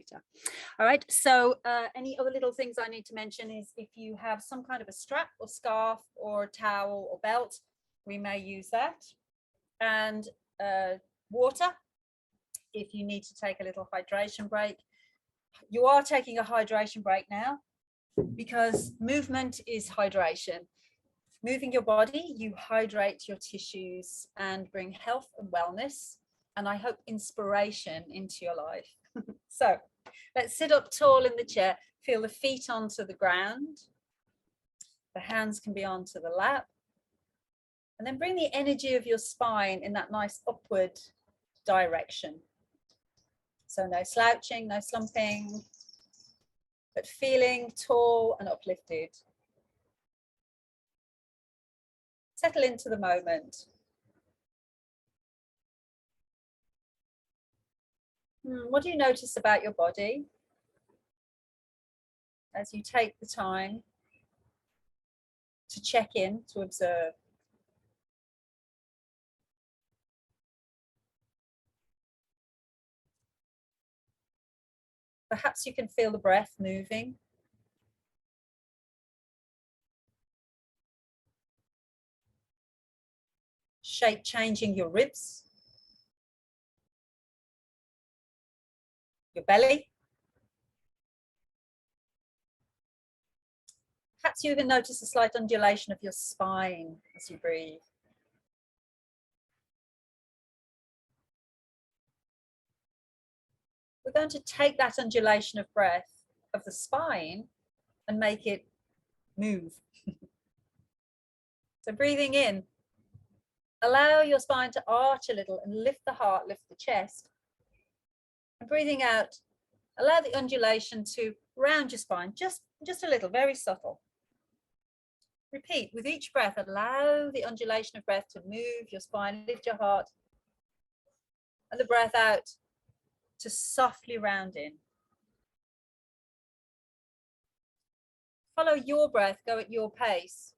better. All right, so any other little things I need to mention is if you have some kind of a strap or scarf or towel or belt, we may use that. And water, if you need to take a little hydration break. You are taking a hydration break now because movement is hydration. Moving your body, you hydrate your tissues and bring health and wellness, and I hope inspiration into your life. So let's sit up tall in the chair, feel the feet onto the ground. The hands can be onto the lap. And then bring the energy of your spine in that nice upward direction. So no slouching, no slumping, but feeling tall and uplifted. Settle into the moment. What do you notice about your body as you take the time to check in, to observe? Perhaps you can feel the breath moving. Shape changing your ribs, your belly. Perhaps you even notice a slight undulation of your spine as you breathe. We're going to take that undulation of breath of the spine and make it move. So breathing in, allow your spine to arch a little and lift the heart, lift the chest. And breathing out, allow the undulation to round your spine, just a little, very subtle. Repeat, with each breath, allow the undulation of breath to move your spine, lift your heart, and the breath out to softly round in. Follow your breath, go at your pace.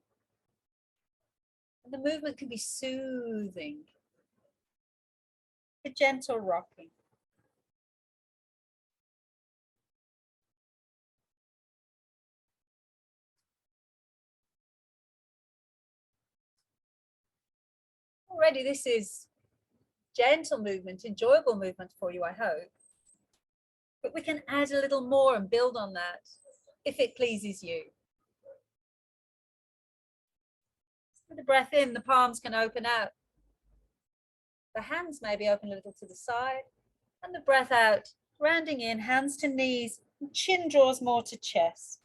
And the movement can be soothing, a gentle rocking. Already this is gentle movement, enjoyable movement for you, I hope. But we can add a little more and build on that if it pleases you. With the breath in, the palms can open out. The hands may be open a little to the side. And the breath out, rounding in, hands to knees, chin draws more to chest.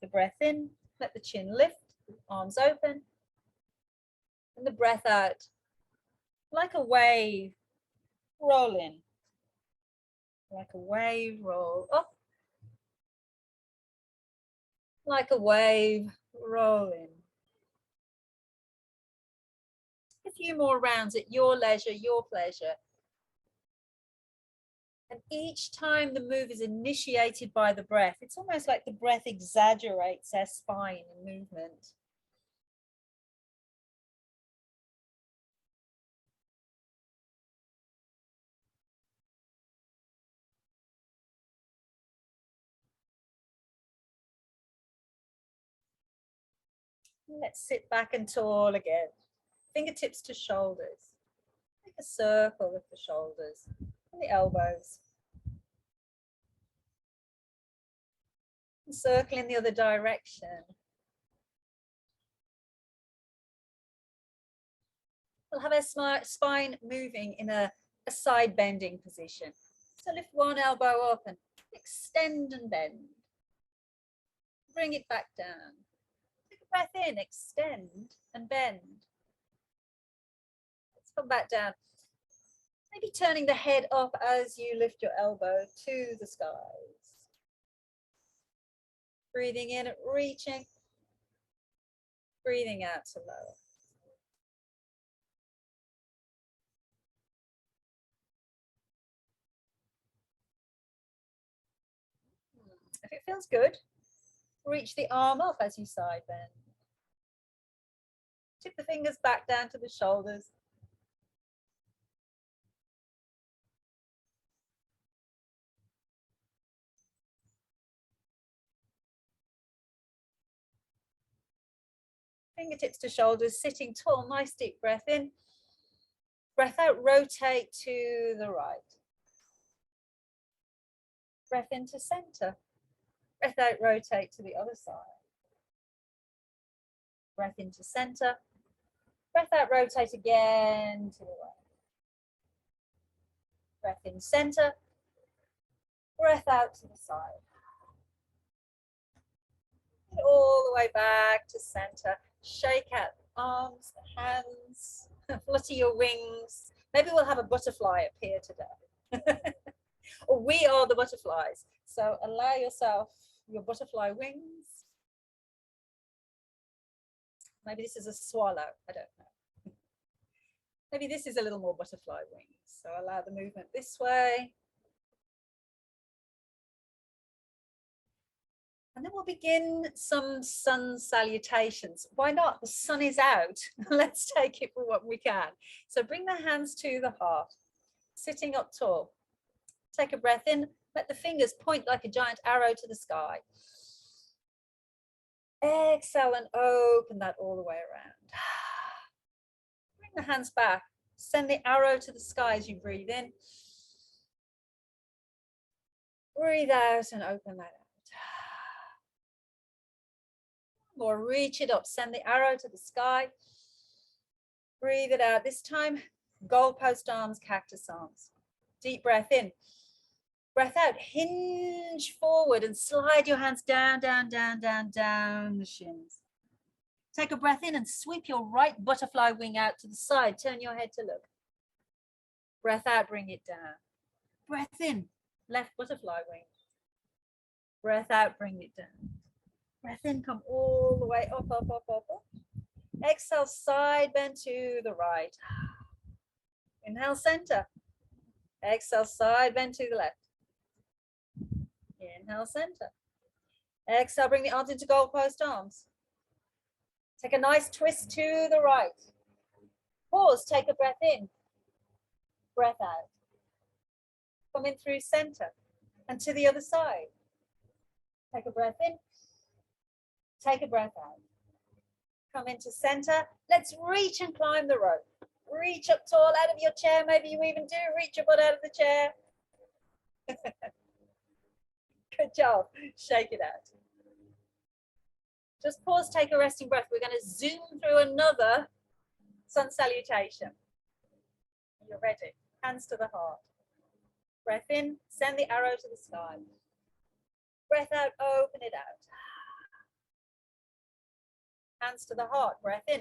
The breath in, let the chin lift, arms open. And the breath out, like a wave, roll in. Like a wave, roll up. Like a wave, roll in. A few more rounds at your leisure, your pleasure. And each time the move is initiated by the breath, it's almost like the breath exaggerates our spine and movement. Let's sit back and tall again. Fingertips to shoulders. Make a circle with the shoulders and the elbows. And circle in the other direction. We'll have our spine moving in a side bending position. So lift one elbow up and extend and bend. Bring it back down. Take a breath in, extend and bend. Let's come back down. Maybe turning the head up as you lift your elbow to the skies. Breathing in, reaching. Breathing out to lower. If it feels good, reach the arm up as you side bend. Tip the fingers back down to the shoulders. Fingertips to shoulders, sitting tall, nice deep breath in. Breath out, rotate to the right. Breath into center. Breath out, rotate to the other side. Breath into center. Breath out, rotate again to the right. Breath in center. Breath out to the side. And all the way back to center. Shake out the arms, the hands, flutter your wings. Maybe we'll have a butterfly appear today. Or we are the butterflies. So allow yourself your butterfly wings. Maybe this is a swallow, I don't know. Maybe this is a little more butterfly wings. So allow the movement this way. And then we'll begin some sun salutations. Why not? The sun is out. Let's take it for what we can. So bring the hands to the heart, sitting up tall. Take a breath in. Let the fingers point like a giant arrow to the sky. Exhale and open that all the way around. Bring the hands back. Send the arrow to the sky as you breathe in. Breathe out and open that out. More, reach it up. Send the arrow to the sky. Breathe it out. This time, goalpost arms, cactus arms. Deep breath in. Breath out. Hinge forward and slide your hands down, down, down, down, down the shins. Take a breath in and sweep your right butterfly wing out to the side. Turn your head to look. Breath out, bring it down. Breath in, left butterfly wing. Breath out, bring it down. Breath in, come all the way up, up, up, up, up. Exhale, side bend to the right. Inhale, center. Exhale, side bend to the left. Inhale, center. Exhale, bring the arms into goalpost arms. Take a nice twist to the right. Pause, take a breath in. Breath out. Come in through center and to the other side. Take a breath in. Take a breath out. Come into center. Let's reach and climb the rope. Reach up tall out of your chair. Maybe you even do reach your butt out of the chair. Good job. Shake it out. Just pause, take a resting breath. We're going to zoom through another sun salutation. You're ready. Hands to the heart. Breath in, send the arrow to the sky. Breath out, open it out. Hands to the heart, breath in.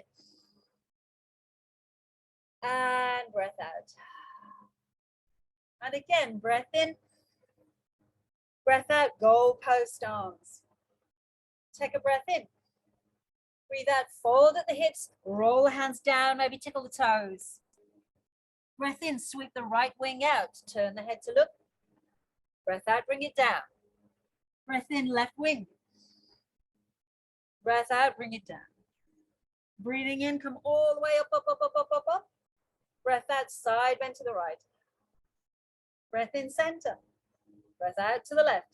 And breath out. And again, breath in. Breath out, goalpost arms. Take a breath in. Breathe out, fold at the hips, roll the hands down, maybe tickle the toes. Breath in, sweep the right wing out, turn the head to look. Breath out, bring it down. Breath in, left wing. Breath out, bring it down. Breathing in, come all the way up, up, up, up, up, up, up. Breath out, side bend to the right. Breath in, center. Breath out to the left.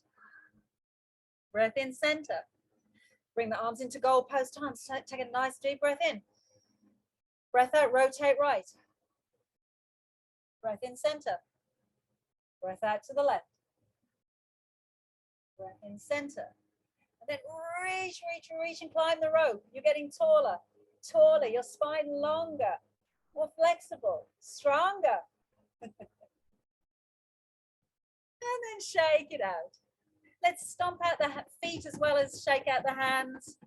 Breath in, center. Bring the arms into goalpost arms. Take a nice deep breath in. Breath out, rotate right. Breath in, center. Breath out to the left. Breath in, center. And then reach, reach, reach and climb the rope. You're getting taller, taller, your spine longer, more flexible, stronger. And then shake it out. Let's stomp out the feet as well as shake out the hands.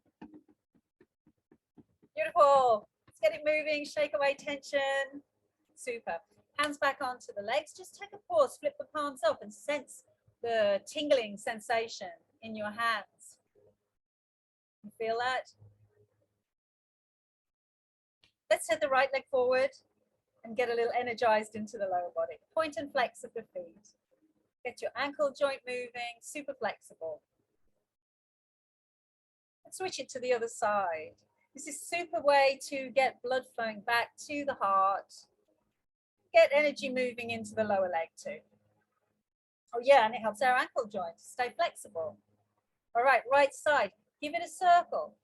Beautiful. Let's get it moving, shake away tension. Super. Hands back onto the legs. Just take a pause, flip the palms up and sense the tingling sensation in your hands. You feel that? Let's set the right leg forward and get a little energized into the lower body. Point and flex of the feet. Get your ankle joint moving, super flexible. And switch it to the other side. This is a super way to get blood flowing back to the heart. Get energy moving into the lower leg too. Oh yeah, and it helps our ankle joint to stay flexible. All right, right side, give it a circle.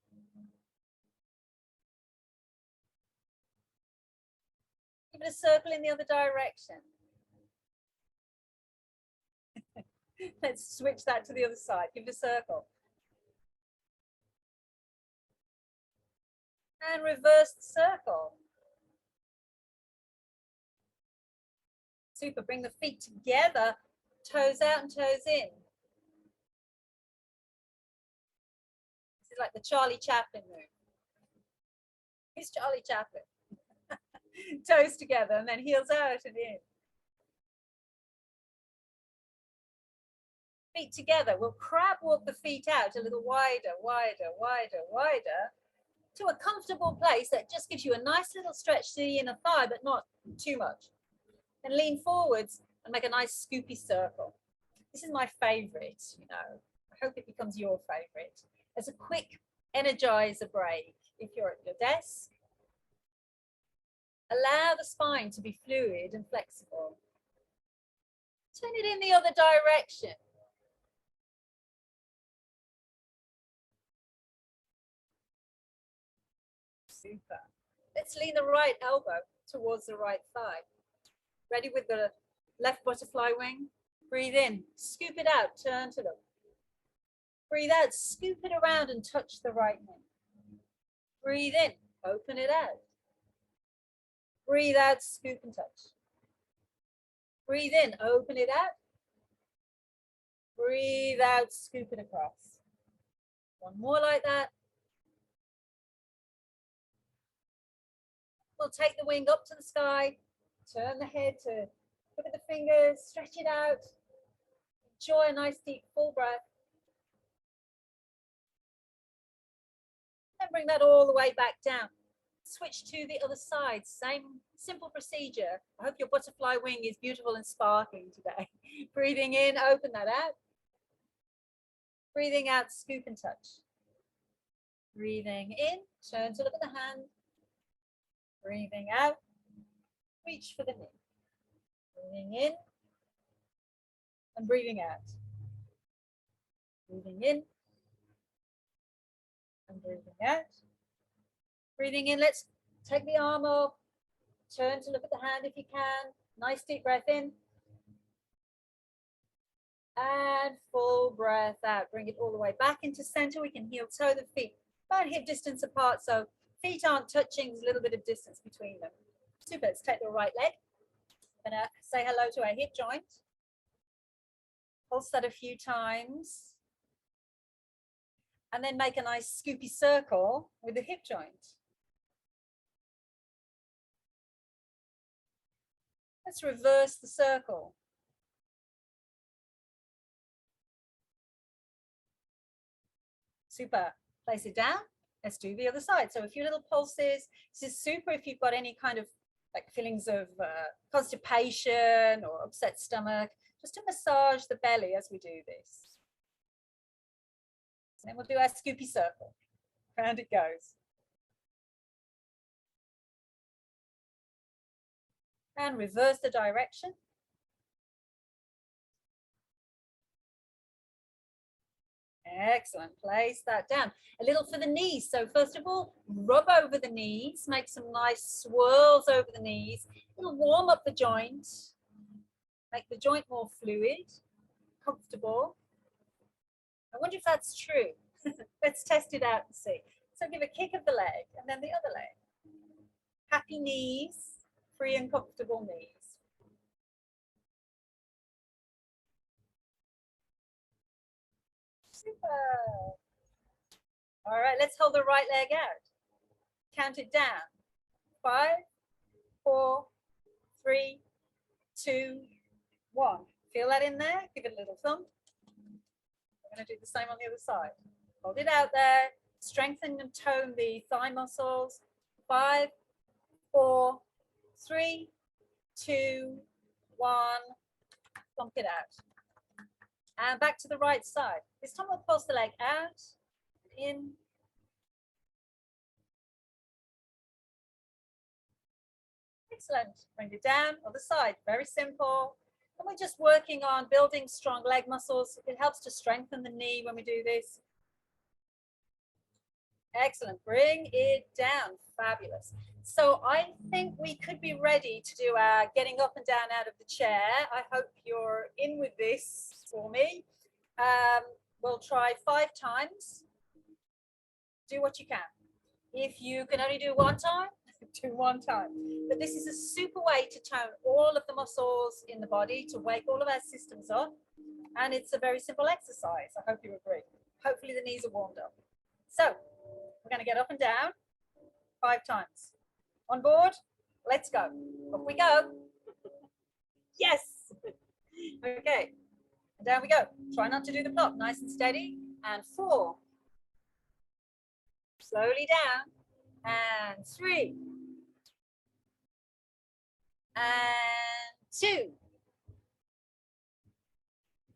Give it a circle in the other direction. Let's switch that to the other side. Give it a circle. And reverse the circle. Super. Bring the feet together, toes out and toes in. This is like the Charlie Chaplin move. Who's Charlie Chaplin? Toes together and then heels out and in. Feet together. We'll crab walk the feet out a little wider, wider, wider, wider to a comfortable place that just gives you a nice little stretch to the inner thigh, but not too much. And lean forwards and make a nice scoopy circle. This is my favorite, you know. I hope it becomes your favorite. As a quick energizer break, if you're at your desk, allow the spine to be fluid and flexible. Turn it in the other direction. Super. Let's lean the right elbow towards the right thigh. Ready with the left butterfly wing? Breathe in, scoop it out, turn to them. Breathe out, scoop it around and touch the right knee. Breathe in, open it out. Breathe out, scoop and touch. Breathe in, open it out. Breathe out, scoop it across. One more like that. We'll take the wing up to the sky, turn the head to look at the fingers, stretch it out. Enjoy a nice deep full breath. Then bring that all the way back down. Switch to the other side, same simple procedure. I hope your butterfly wing is beautiful and sparkling today. Breathing in, open that out. Breathing out, scoop and touch. Breathing in, turn to look at the hand. Breathing out, reach for the knee. Breathing in and breathing out. Breathing in and breathing out. Breathing in, let's take the arm up. Turn to look at the hand if you can. Nice deep breath in. And full breath out. Bring it all the way back into center. We can heel toe the feet about hip distance apart, so feet aren't touching. There's a little bit of distance between them. Super. Let's take the right leg. I'm gonna say hello to our hip joint. Pulse that a few times. And then make a nice scoopy circle with the hip joint. Let's reverse the circle. Super. Place it down. Let's do the other side. So a few little pulses. This is super if you've got any kind of like feelings of constipation or upset stomach, just to massage the belly as we do this. And then we'll do our scoopy circle. Round it goes. And reverse the direction. Excellent. Place that down. A little for the knees. So first of all, rub over the knees. Make some nice swirls over the knees. It'll warm up the joint. Make the joint more fluid, comfortable. I wonder if that's true. Let's test it out and see. So give a kick of the leg and then the other leg. Happy knees, free and comfortable knees. Super. All right, let's hold the right leg out. Count it down. 5, 4, 3, 2, 1. Feel that in there? Give it a little thump. We're going to do the same on the other side. Hold it out there. Strengthen and tone the thigh muscles. 5, 4, 3, 2, 1. Thump it out. And back to the right side. This time we'll pulse the leg out, in. Excellent. Bring it down, other side. Very simple. And we're just working on building strong leg muscles. It helps to strengthen the knee when we do this. Excellent. Bring it down. Fabulous. So I think we could be ready to do our getting up and down out of the chair. I hope you're in with this for me. We'll try 5 times. Do what you can. If you can only do 1 time, do 1 time. But this is a super way to tone all of the muscles in the body, to wake all of our systems up. And it's a very simple exercise. I hope you agree. Hopefully the knees are warmed up. So we're going to get up and down 5 times. On board? Let's go. Up we go. Yes. Okay. And down we go. Try not to do the plop. Nice and steady. And 4. Slowly down. And 3. And 2.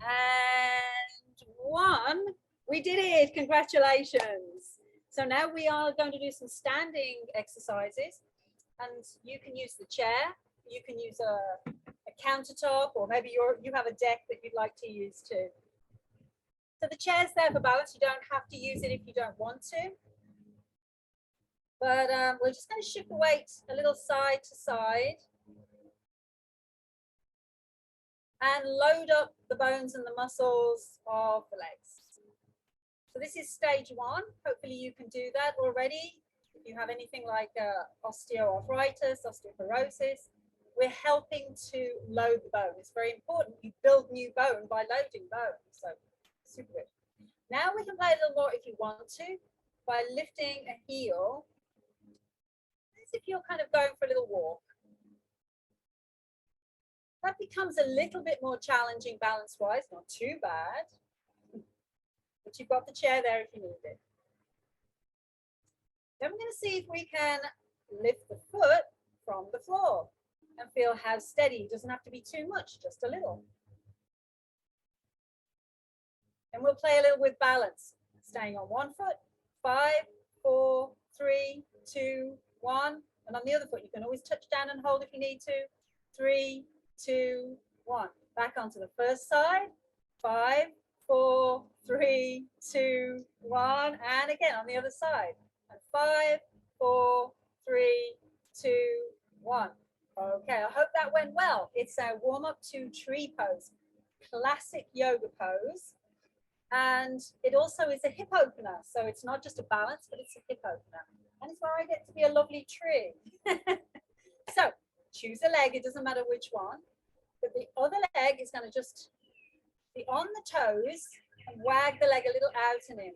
And 1. We did it. Congratulations. So now we are going to do some standing exercises, and you can use the chair, you can use a countertop, or maybe you have a deck that you'd like to use too. So the chair's there for balance. You don't have to use it if you don't want to. But we're just going to shift the weight a little side to side and load up the bones and the muscles of the legs. So this is stage 1. Hopefully you can do that already. If you have anything like osteoarthritis, osteoporosis, we're helping to load the bone. It's very important. You build new bone by loading bone. So super good. Now we can play a little more if you want to by lifting a heel as if you're kind of going for a little walk. That becomes a little bit more challenging balance-wise, not too bad. But you've got the chair there if you need it. Then we're going to see if we can lift the foot from the floor and feel how steady. It doesn't have to be too much, just a little. And we'll play a little with balance, staying on one foot. 5, 4, 3, 2, 1. And on the other foot, you can always touch down and hold if you need to. 3, 2, 1. Back onto the first side. 5, 4, 3, 2, 1. And again on the other side. And 5, 4, 3, 2, 1. Okay, I hope that went well. It's a warm up to tree pose, classic yoga pose. And it also is a hip opener. So it's not just a balance, but it's a hip opener. And it's where I get to be a lovely tree. So choose a leg, it doesn't matter which one. But the other leg is going to just be on the toes and wag the leg a little out and in.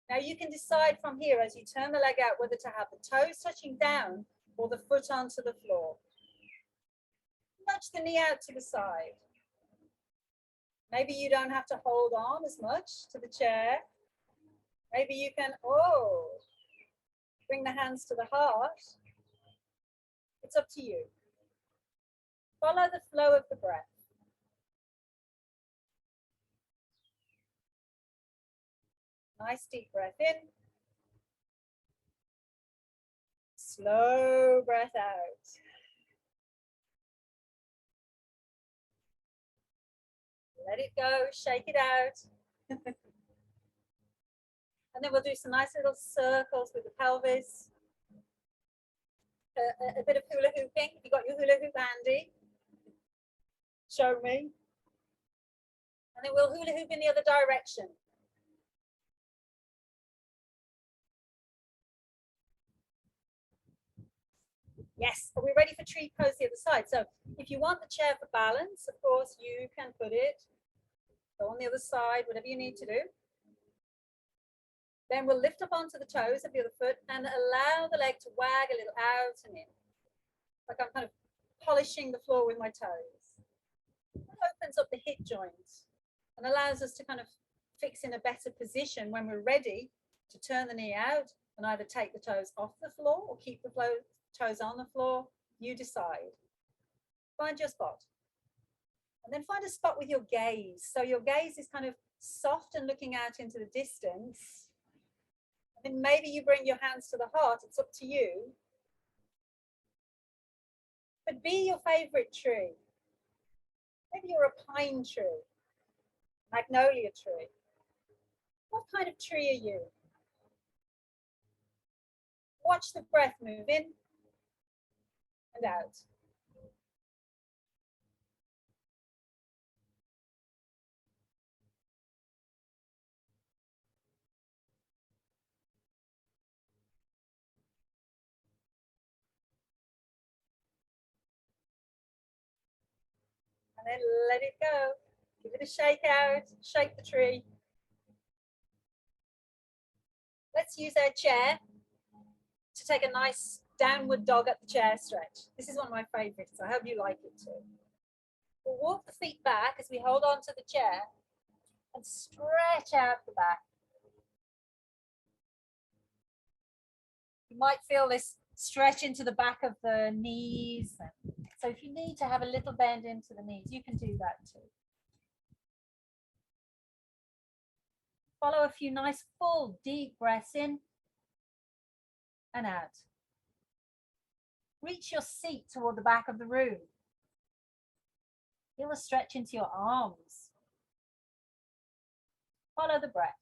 Now you can decide from here as you turn the leg out whether to have the toes touching down or the foot onto the floor. Nudge the knee out to the side. Maybe you don't have to hold on as much to the chair. Maybe you can, bring the hands to the heart. It's up to you. Follow the flow of the breath. Nice deep breath in. Slow breath out. Let it go, shake it out. And then we'll do some nice little circles with the pelvis. A bit of hula hooping. If you've got your hula hoop handy, show me. And then we'll hula hoop in the other direction. Yes, are we ready for tree pose the other side? So if you want the chair for balance, of course, you can put it on the other side, whatever you need to do. Then we'll lift up onto the toes of the other foot and allow the leg to wag a little out and in. Like I'm kind of polishing the floor with my toes. It opens up the hip joints and allows us to kind of fix in a better position when we're ready to turn the knee out and either take the toes off the floor or keep the toes on the floor. You decide. Find your spot. And then find a spot with your gaze. So your gaze is kind of soft and looking out into the distance. And then maybe you bring your hands to the heart. It's up to you. But be your favorite tree. Maybe you're a pine tree, magnolia tree. What kind of tree are you? Watch the breath move in and out. And then let it go. Give it a shake out, shake the tree. Let's use our chair to take a nice downward dog at the chair stretch. This is one of my favorites. I hope you like it too. We'll walk the feet back as we hold on to the chair and stretch out the back. You might feel this stretch into the back of the knees. So if you need to have a little bend into the knees, you can do that too. Follow a few nice full deep breaths in and out. Reach your seat toward the back of the room. Feel a stretch into your arms. Follow the breath.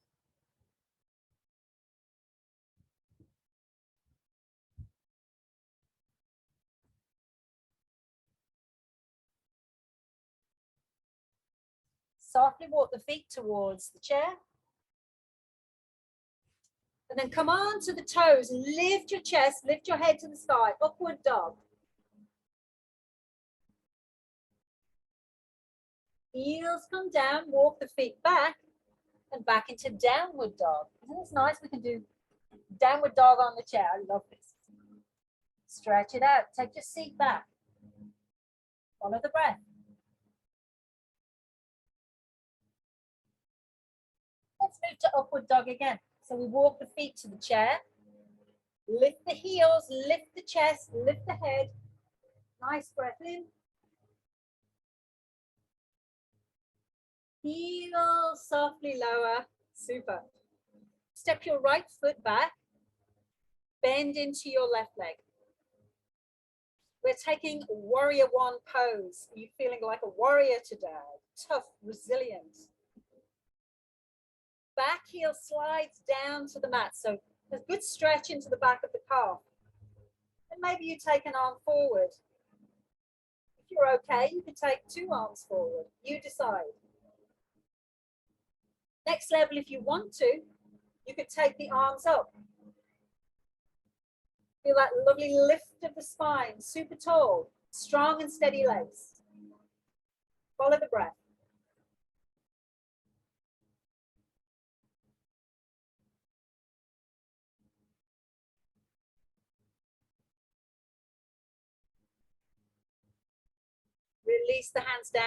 Softly walk the feet towards the chair. And then come on to the toes. Lift your chest, lift your head to the sky. Upward dog. Heels come down, walk the feet back and back into downward dog. Isn't this nice? We can do downward dog on the chair. I love this. Stretch it out. Take your seat back. Follow the breath. Let's move to upward dog again. So we walk the feet to the chair. Lift the heels, lift the chest, lift the head. Nice breath in. Heels softly lower. Super. Step your right foot back. Bend into your left leg. We're taking warrior one pose. Are you feeling like a warrior today? Tough, resilient. Back heel slides down to the mat. So a good stretch into the back of the calf. And maybe you take an arm forward. If you're okay, you can take 2 arms forward. You decide. Next level, if you want to, you could take the arms up. Feel that lovely lift of the spine, super tall, strong and steady legs. Follow the breath. Release the hands down,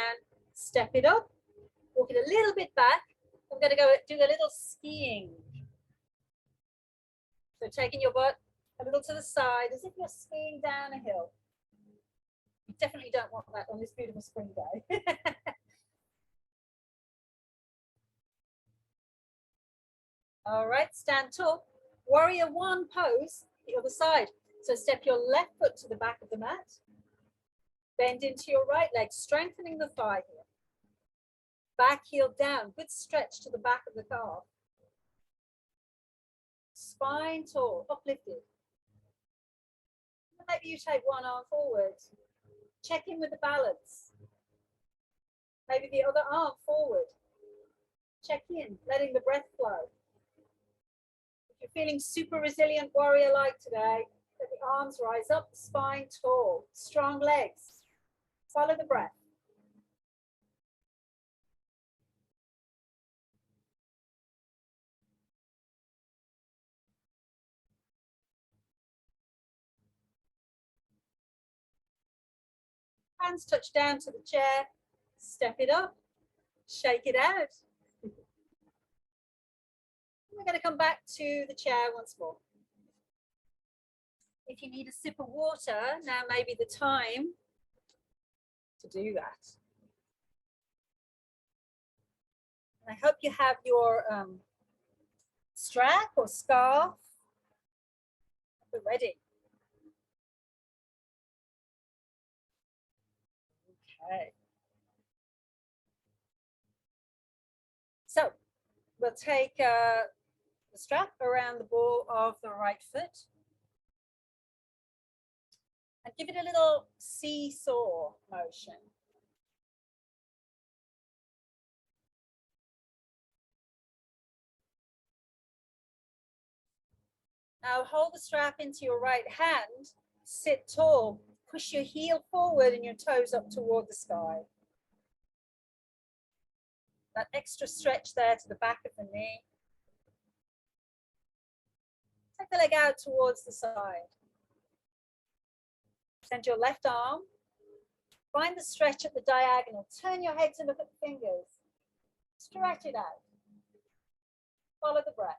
step it up, walk it a little bit back. I'm going to go do a little skiing. So taking your butt a little to the side as if you're skiing down a hill. You definitely don't want that on this beautiful spring day. All right, stand tall. Warrior one pose, the other side. So step your left foot to the back of the mat. Bend into your right leg, strengthening the thigh here. Back heel down, good stretch to the back of the calf. Spine tall, uplifted. Maybe you take one arm forward. Check in with the balance. Maybe the other arm forward. Check in, letting the breath flow. If you're feeling super resilient warrior-like today, let the arms rise up, spine tall, strong legs. Follow the breath. Hands touch down to the chair, step it up, shake it out. We're going to come back to the chair once more. If you need a sip of water, now may be the time to do that. I hope you have your strap or scarf ready. Okay. So we'll take the strap around the ball of the right foot. And give it a little seesaw motion. Now hold the strap into your right hand, sit tall, push your heel forward and your toes up toward the sky. That extra stretch there to the back of the knee. Take the leg out towards the side. Send your left arm. Find the stretch at the diagonal. Turn your head to look at the fingers. Stretch it out. Follow the breath.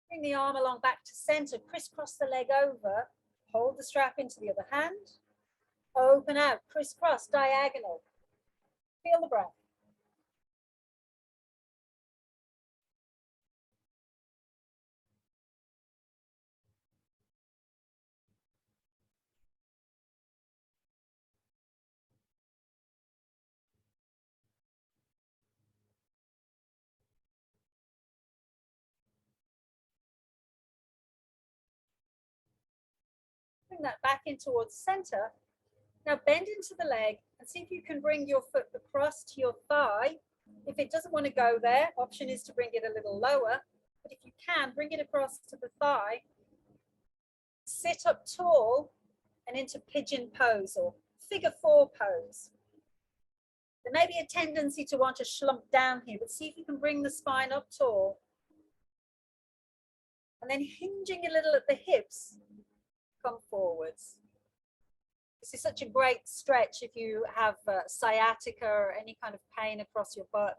Bring the arm along back to center. Crisscross the leg over. Hold the strap into the other hand. Open out. Crisscross, diagonal. Feel the breath. Bring that back in towards center. Now bend into the leg and see if you can bring your foot across to your thigh. If it doesn't want to go there, option is to bring it a little lower. But if you can, bring it across to the thigh. Sit up tall and into pigeon pose or figure four pose. There may be a tendency to want to slump down here, but see if you can bring the spine up tall. And then hinging a little at the hips, come forwards. This is such a great stretch if you have sciatica or any kind of pain across your butt.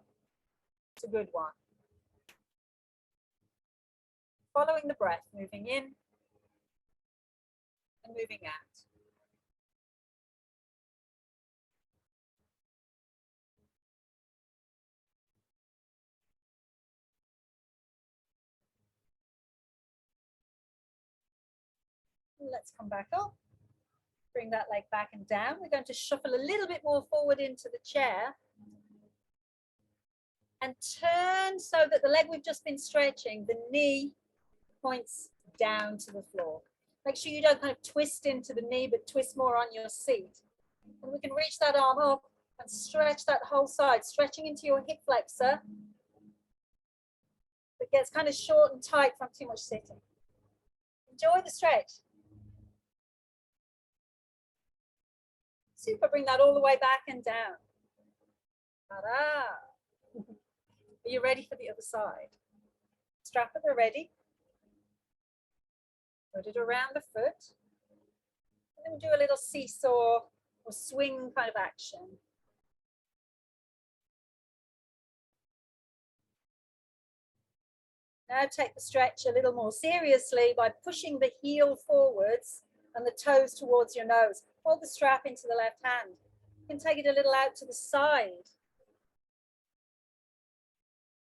It's a good one. Following the breath, moving in and moving out. Let's come back up. Bring that leg back and down. We're going to shuffle a little bit more forward into the chair. And turn so that the leg we've just been stretching, the knee points down to the floor. Make sure you don't kind of twist into the knee, but twist more on your seat. And we can reach that arm up and stretch that whole side, stretching into your hip flexor. It gets kind of short and tight from too much sitting. Enjoy the stretch. Super, bring that all the way back and down. Ta-da. Are you ready for the other side? Strap at the ready. Put it around the foot. And then we'll do a little seesaw or swing kind of action. Now take the stretch a little more seriously by pushing the heel forwards and the toes towards your nose. Hold the strap into the left hand. You can take it a little out to the side.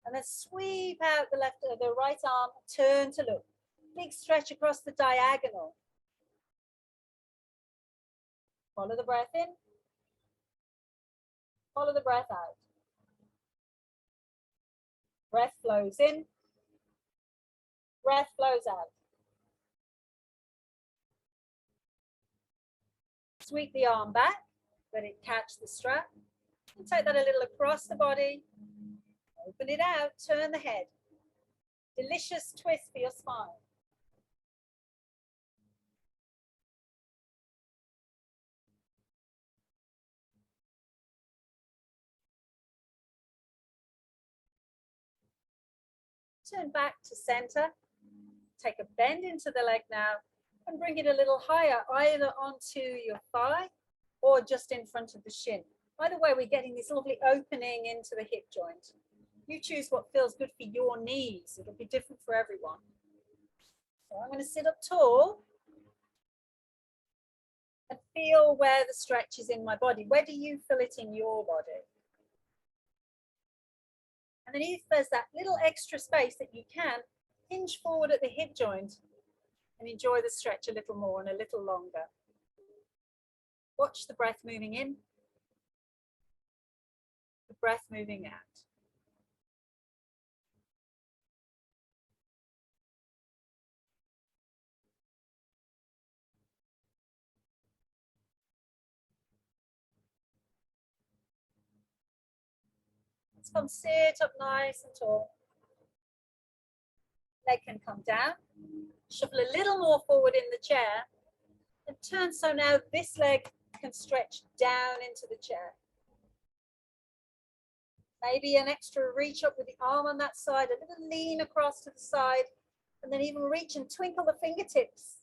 And then sweep out the right arm, turn to look. Big stretch across the diagonal. Follow the breath in. Follow the breath out. Breath flows in. Breath flows out. Sweep the arm back, let it catch the strap. And take that a little across the body. Open it out, turn the head. Delicious twist for your spine. Turn back to center. Take a bend into the leg now and bring it a little higher, either onto your thigh or just in front of the shin. Either way, we're getting this lovely opening into the hip joint. You choose what feels good for your knees. It'll be different for everyone. So I'm going to sit up tall and feel where the stretch is in my body. Where do you feel it in your body? And then if there's that little extra space that you can, hinge forward at the hip joint and enjoy the stretch a little more and a little longer. Watch the breath moving in, the breath moving out. Just come sit up nice and tall. Leg can come down. Shuffle a little more forward in the chair and turn so now this leg can stretch down into the chair. Maybe an extra reach up with the arm on that side, a little lean across to the side, and then even reach and twinkle the fingertips.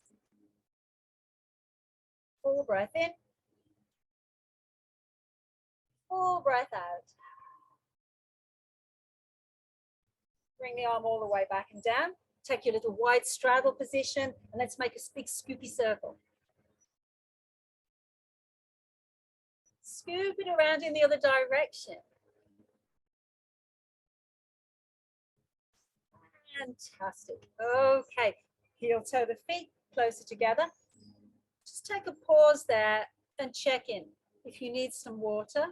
Full breath in. Full breath out. Bring the arm all the way back and down. Take your little wide straddle position and let's make a big scoopy circle. Scoop it around in the other direction. Fantastic. Okay, heel toe the feet closer together. Just take a pause there and check in. If you need some water,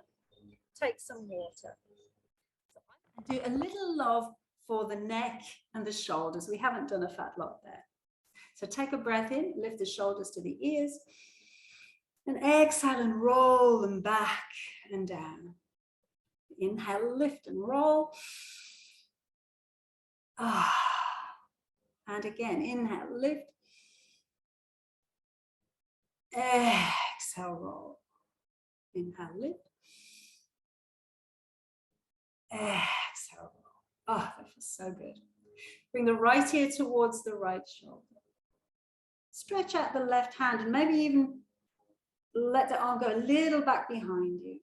take some water. Do a little love for the neck and the shoulders. We haven't done a fat lot there. So take a breath in, lift the shoulders to the ears, and exhale and roll them back and down. Inhale, lift and roll. And again, inhale, lift. Exhale, roll. Inhale, lift. Exhale, roll. Oh, that feels so good. Bring the right ear towards the right shoulder. Stretch out the left hand and maybe even let the arm go a little back behind you.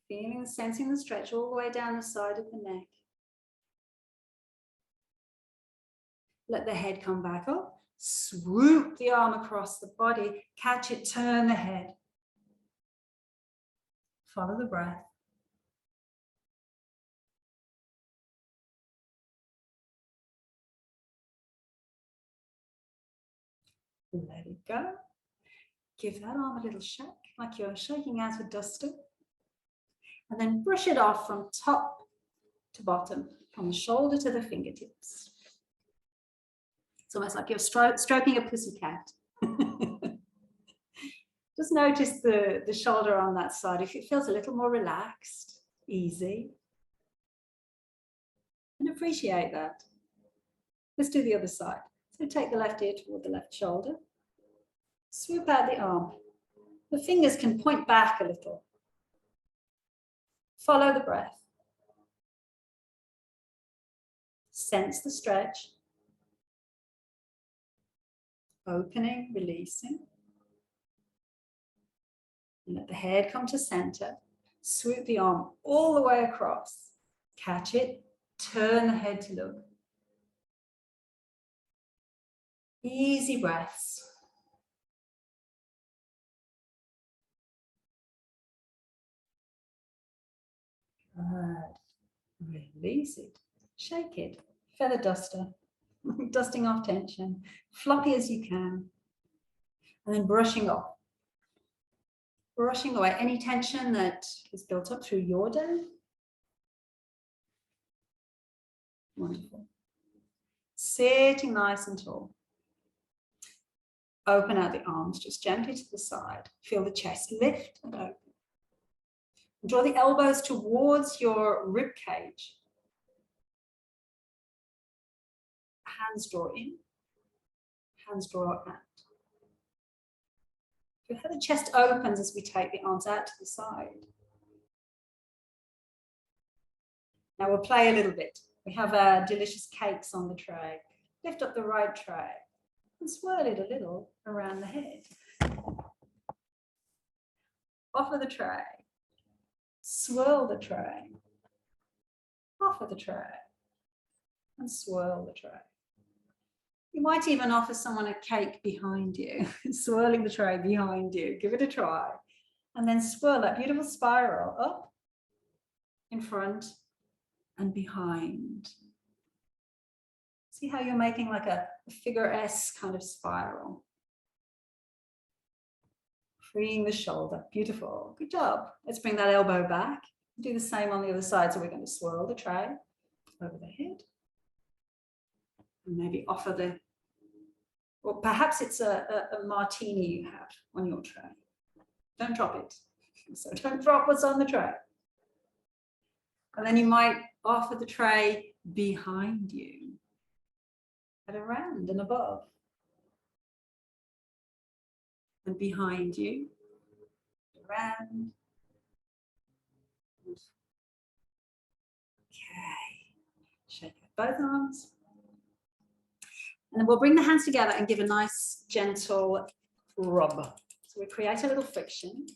Feeling, sensing the stretch all the way down the side of the neck. Let the head come back up. Swoop the arm across the body. Catch it, turn the head. Follow the breath. Let it go. Give that arm a little shake, like you're shaking out a duster. And then brush it off from top to bottom, from the shoulder to the fingertips. It's almost like you're stroking a pussycat. Just notice the shoulder on that side. If it feels a little more relaxed, easy. And appreciate that. Let's do the other side. So take the left ear toward the left shoulder. Swoop out the arm. The fingers can point back a little. Follow the breath. Sense the stretch. Opening, releasing. Let the head come to center. Swoop the arm all the way across. Catch it. Turn the head to look. Easy breaths. Good. Release it. Shake it. Feather duster. Dusting off tension. Floppy as you can. And then brushing off. Brushing away any tension that is built up through your day. Wonderful. Sitting nice and tall. Open out the arms just gently to the side. Feel the chest lift and open. Draw the elbows towards your rib cage. Hands draw in. Hands draw out. Feel how the chest opens as we take the arms out to the side. Now we'll play a little bit. We have delicious cakes on the tray. Lift up the right tray and swirl it a little around the head. Offer the tray. Swirl the tray. Offer the tray. And swirl the tray. You might even offer someone a cake behind you, swirling the tray behind you. Give it a try. And then swirl that beautiful spiral up, in front, and behind. See how you're making like a figure S kind of spiral. Freeing the shoulder. Beautiful. Good job. Let's bring that elbow back. Do the same on the other side. So we're going to swirl the tray over the head. And maybe offer the, or perhaps it's a martini you have on your tray. Don't drop it. So don't drop what's on the tray. And then you might offer the tray behind you and around and above. And behind you, around. Okay. Shake out both arms. And then we'll bring the hands together and give a nice gentle rub. So we create a little friction.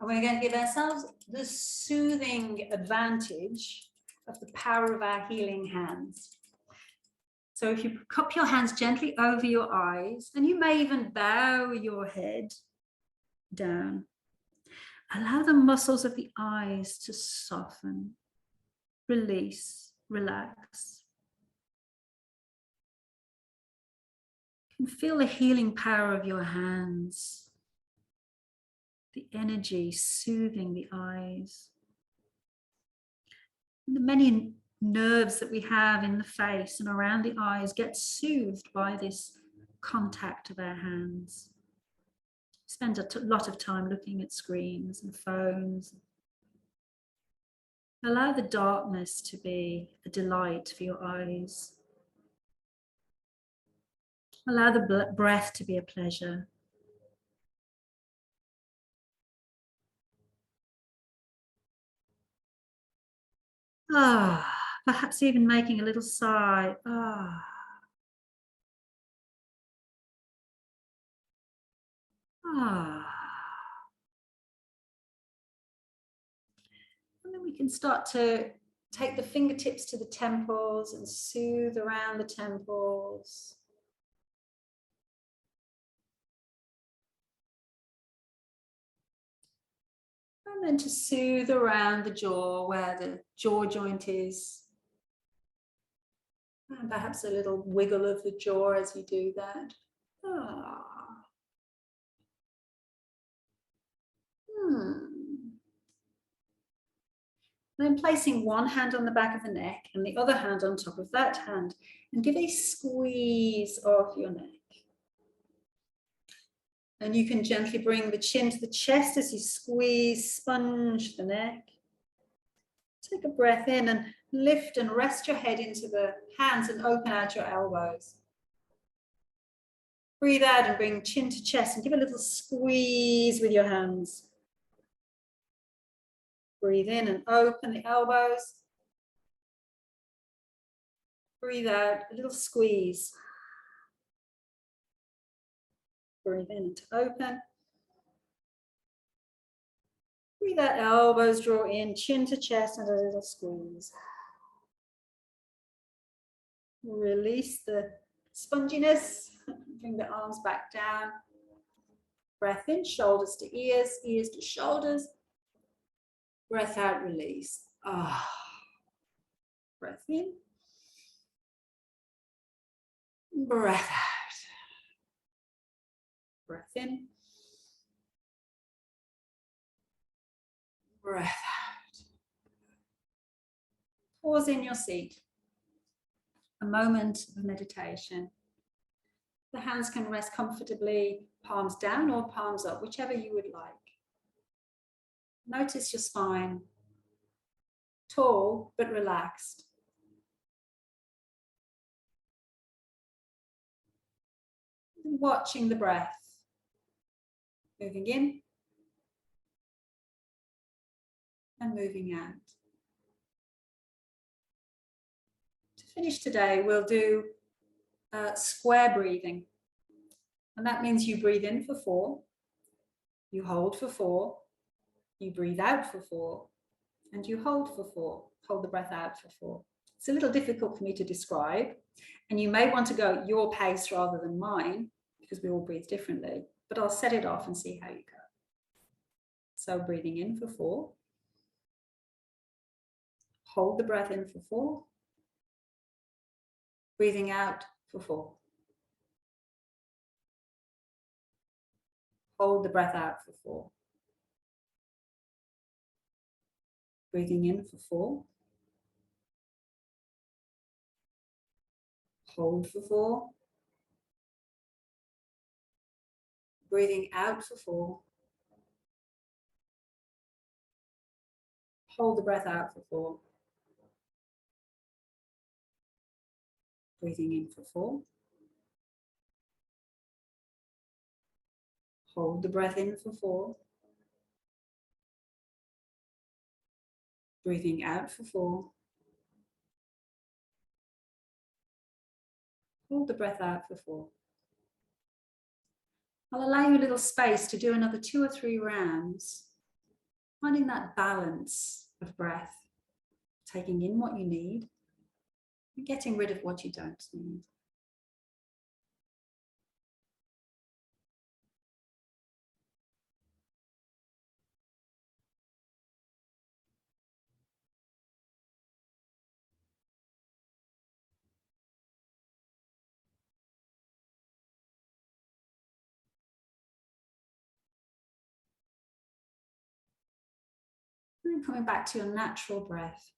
And we're going to give ourselves the soothing advantage of the power of our healing hands. So if you cup your hands gently over your eyes, and you may even bow your head down, allow the muscles of the eyes to soften, release, relax. You can feel the healing power of your hands, the energy soothing the eyes. And the many nerves that we have in the face and around the eyes get soothed by this contact of our hands. Spend a lot of time looking at screens and phones. Allow the darkness to be a delight for your eyes. Allow the breath to be a pleasure. Perhaps even making a little sigh. And then we can start to take the fingertips to the temples and soothe around the temples. And then to soothe around the jaw where the jaw joint is. And perhaps a little wiggle of the jaw as you do that. Then placing one hand on the back of the neck and the other hand on top of that hand, and give a squeeze of your neck. And you can gently bring the chin to the chest as you squeeze, sponge the neck. Take a breath in and lift and rest your head into the hands and open out your elbows. Breathe out and bring chin to chest and give a little squeeze with your hands. Breathe in and open the elbows. Breathe out, a little squeeze. Breathe in and open. Breathe out, elbows draw in, chin to chest and a little squeeze. Release the sponginess. Bring the arms back down. Breath in, shoulders to ears, ears to shoulders. Breath out, release. Breath in. Breath out. Breath in. Breath out. Pause in your seat. A moment of meditation. The hands can rest comfortably, palms down or palms up, whichever you would like. Notice your spine, tall but relaxed. Watching the breath, moving in and moving out. To finish today, we'll do square breathing. And that means you breathe in for 4, you hold for 4, you breathe out for 4, and you hold for 4. Hold the breath out for 4. It's a little difficult for me to describe, and you may want to go at your pace rather than mine, because we all breathe differently, but I'll set it off and see how you go. So breathing in for 4, hold the breath in for 4, breathing out for 4. Hold the breath out for 4. Breathing in for 4. Hold for 4. Breathing out for 4. Hold the breath out for 4. Breathing in for 4. Hold the breath in for 4. Breathing out for 4. Hold the breath out for 4. I'll allow you a little space to do another 2 or 3 rounds, finding that balance of breath, taking in what you need and getting rid of what you don't need. And coming back to your natural breath.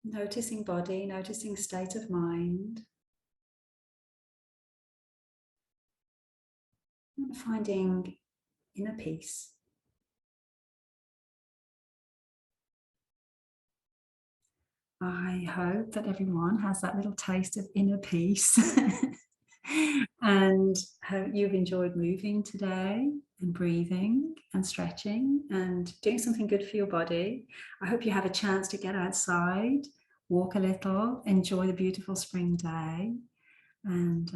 Noticing body, noticing state of mind. And finding inner peace. I hope that everyone has that little taste of inner peace. And hope you've enjoyed moving today and breathing and stretching and doing something good for your body. I hope you have a chance to get outside, walk a little, enjoy the beautiful spring day. And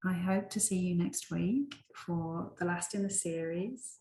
I hope to see you next week for the last in the series.